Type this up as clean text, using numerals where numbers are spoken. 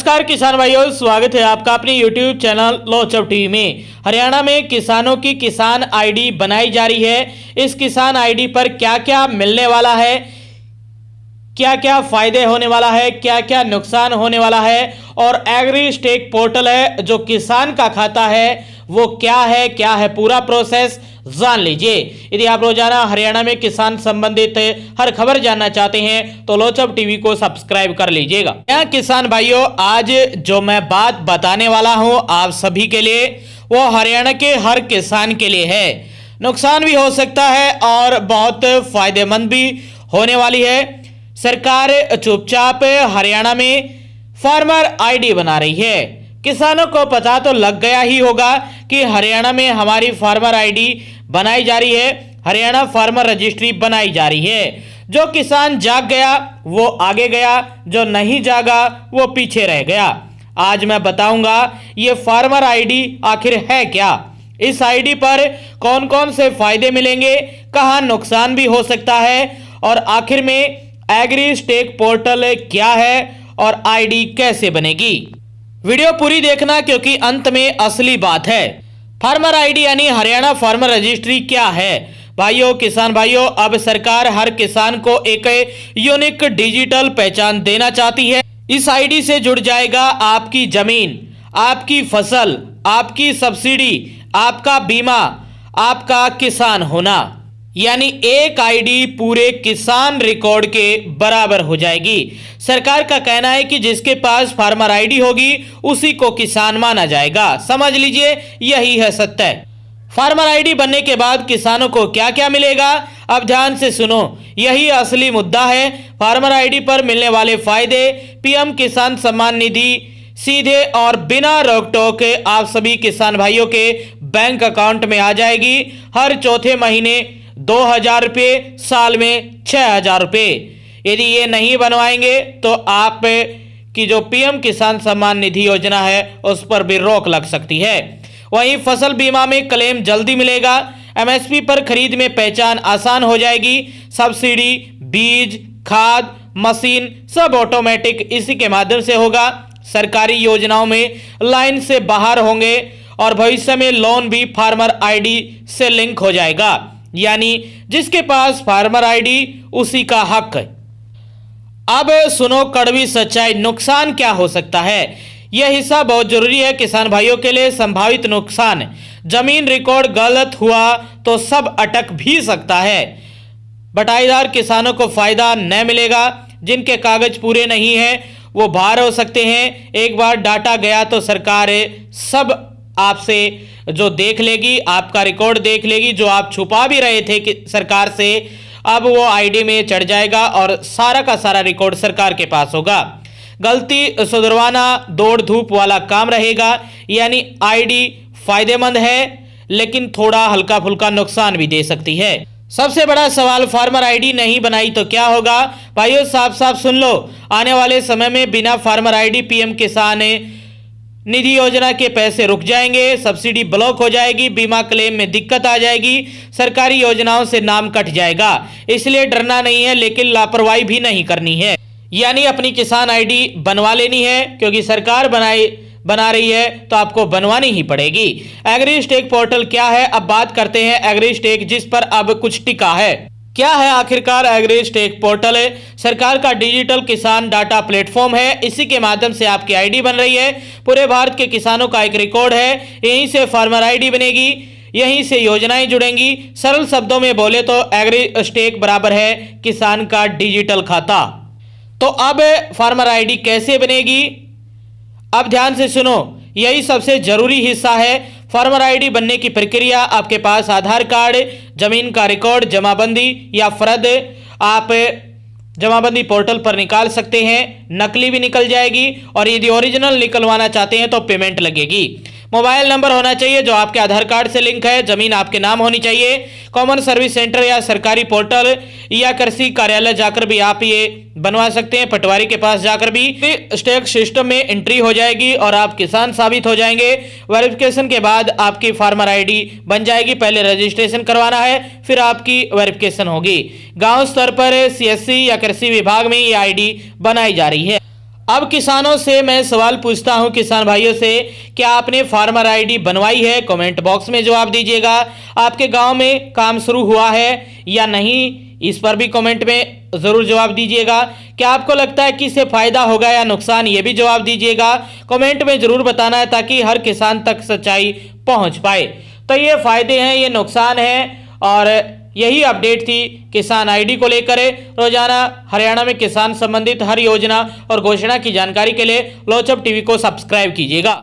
नमस्कार किसान भाइयों, स्वागत है आपका अपने YouTube चैनल लोचब टीवी में। हरियाणा में किसानों की किसान आईडी बनाई जा रही है। इस किसान आईडी पर क्या क्या मिलने वाला है, क्या क्या फायदे होने वाला है, क्या क्या नुकसान होने वाला है, और एग्री स्टेक पोर्टल है जो किसान का खाता है वो क्या है पूरा प्रोसेस जान लीजिए। यदि आप रोजाना हरियाणा में किसान संबंधित हर खबर जानना चाहते हैं तो लोचब टीवी को सब्सक्राइब कर लीजिएगा। यहाँ किसान भाइयों, आज जो मैं बात बताने वाला हूँ आप सभी के लिए वो हरियाणा के हर किसान के लिए है। नुकसान भी हो सकता है और बहुत फायदेमंद भी होने वाली है। सरकार चुपचाप हरियाणा में फार्मर आईडी बना रही है। किसानों को पता तो लग गया ही होगा कि हरियाणा में हमारी फार्मर आईडी बनाई जा रही है, हरियाणा फार्मर रजिस्ट्री बनाई जा रही है। जो किसान जाग गया वो आगे गया, जो नहीं जागा वो पीछे रह गया। आज मैं बताऊंगा ये फार्मर आईडी आखिर है क्या, इस आईडी पर कौन कौन से फायदे मिलेंगे, कहां नुकसान भी हो सकता है, और आखिर में एग्री स्टेक पोर्टल क्या है और आईडी कैसे बनेगी। वीडियो पूरी देखना क्योंकि अंत में असली बात है। फार्मर आईडी यानी हरियाणा फार्मर रजिस्ट्री क्या है। भाइयों, किसान भाइयों, अब सरकार हर किसान को एक यूनिक डिजिटल पहचान देना चाहती है। इस आईडी से जुड़ जाएगा आपकी जमीन, आपकी फसल, आपकी सब्सिडी, आपका बीमा, आपका किसान होना, यानी एक आईडी पूरे किसान रिकॉर्ड के बराबर हो जाएगी। सरकार का कहना है कि जिसके पास फार्मर आईडी होगी उसी को किसान माना जाएगा। समझ लीजिए, यही है सत्य। फार्मर आईडी बनने के बाद किसानों को क्या क्या मिलेगा, अब ध्यान से सुनो, यही असली मुद्दा है। फार्मर आईडी पर मिलने वाले फायदे। पीएम किसान सम्मान निधि सीधे और बिना रोक टोक आप सभी किसान भाइयों के बैंक अकाउंट में आ जाएगी। हर चौथे महीने 2000 रुपये, साल में 6000 रुपये। यदि ये नहीं बनवाएंगे तो आप की जो पीएम किसान सम्मान निधि योजना है उस पर भी रोक लग सकती है। वहीं फसल बीमा में क्लेम जल्दी मिलेगा। एमएसपी पर खरीद में पहचान आसान हो जाएगी। सब्सिडी, बीज, खाद, मशीन सब ऑटोमेटिक इसी के माध्यम से होगा। सरकारी योजनाओं में लाइन से बाहर होंगे और भविष्य में लोन भी फार्मर आईडी से लिंक हो जाएगा, यानी जिसके पास फार्मर आईडी उसी का हक है। अब सुनो कड़वी सच्चाई, नुकसान क्या हो सकता है। यह हिस्सा बहुत जरूरी है किसान भाइयों के लिए। संभावित नुकसान, जमीन रिकॉर्ड गलत हुआ तो सब अटक भी सकता है। बटाईदार किसानों को फायदा न मिलेगा। जिनके कागज पूरे नहीं है वो बाहर हो सकते हैं। एक बार डाटा गया तो सरकार सब आपसे जो देख लेगी, आपका रिकॉर्ड देख लेगी। जो आप छुपा भी रहे थे कि सरकार से, अब वो आईडी में चढ़ जाएगा और सारा का सारा रिकॉर्ड सरकार के पास होगा। गलती सुधरवाना दौड़ धूप वाला काम रहेगा, यानी आईडी फायदेमंद है लेकिन थोड़ा हल्का फुल्का नुकसान भी दे सकती है। सबसे बड़ा सवाल, फार्मर आईडी नहीं बनाई तो क्या होगा। भाइयों, साफ साफ सुन लो, आने वाले समय में बिना फार्मर आईडी पीएम किसान निधि योजना के पैसे रुक जाएंगे, सब्सिडी ब्लॉक हो जाएगी, बीमा क्लेम में दिक्कत आ जाएगी, सरकारी योजनाओं से नाम कट जाएगा। इसलिए डरना नहीं है लेकिन लापरवाही भी नहीं करनी है, यानी अपनी किसान आईडी बनवा लेनी है क्योंकि सरकार बना रही है तो आपको बनवानी ही पड़ेगी। एग्री स्टेक पोर्टल क्या है, अब बात करते हैं एग्री स्टेक जिस पर अब कुछ टिका है। क्या है आखिरकार एग्री स्टेक पोर्टल? सरकार का डिजिटल किसान डाटा प्लेटफॉर्म है। इसी के माध्यम से आपकी आईडी बन रही है। पूरे भारत के किसानों का एक रिकॉर्ड है, यहीं से फार्मर आईडी बनेगी, यहीं से योजनाएं जुड़ेंगी। सरल शब्दों में बोले तो एग्री स्टेक बराबर है किसान का डिजिटल खाता। तो अब फार्मर आईडी कैसे बनेगी, अब ध्यान से सुनो, यही सबसे जरूरी हिस्सा है। फार्मर आईडी बनने की प्रक्रिया, आपके पास आधार कार्ड, जमीन का रिकॉर्ड, जमाबंदी या फर्द आप जमाबंदी पोर्टल पर निकाल सकते हैं। नकली भी निकल जाएगी और यदि ओरिजिनल निकलवाना चाहते हैं तो पेमेंट लगेगी। मोबाइल नंबर होना चाहिए जो आपके आधार कार्ड से लिंक है। जमीन आपके नाम होनी चाहिए। कॉमन सर्विस सेंटर या सरकारी पोर्टल या कृषि कार्यालय जाकर भी आप ये बनवा सकते हैं। पटवारी के पास जाकर भी स्टेक सिस्टम में एंट्री हो जाएगी और आप किसान साबित हो जाएंगे। वेरिफिकेशन के बाद आपकी फार्मर आईडी बन जाएगी। पहले रजिस्ट्रेशन करवाना है, फिर आपकी वेरिफिकेशन होगी। गांव स्तर पर सीएससी या कृषि विभाग में ये आईडी बनाई जा रही है। अब किसानों से मैं सवाल पूछता हूं, किसान भाइयों से, क्या आपने फार्मर आईडी बनवाई है? कमेंट बॉक्स में जवाब दीजिएगा। आपके गांव में काम शुरू हुआ है या नहीं, इस पर भी कमेंट में ज़रूर जवाब दीजिएगा। क्या आपको लगता है कि इससे फ़ायदा होगा या नुकसान, ये भी जवाब दीजिएगा। कमेंट में ज़रूर बताना है ताकि हर किसान तक सच्चाई पहुंच पाए। तो ये फ़ायदे हैं, ये नुकसान है, और यही अपडेट थी किसान आईडी को लेकर। रोजाना हरियाणा में किसान संबंधित हर योजना और घोषणा की जानकारी के लिए लोचअप टीवी को सब्सक्राइब कीजिएगा।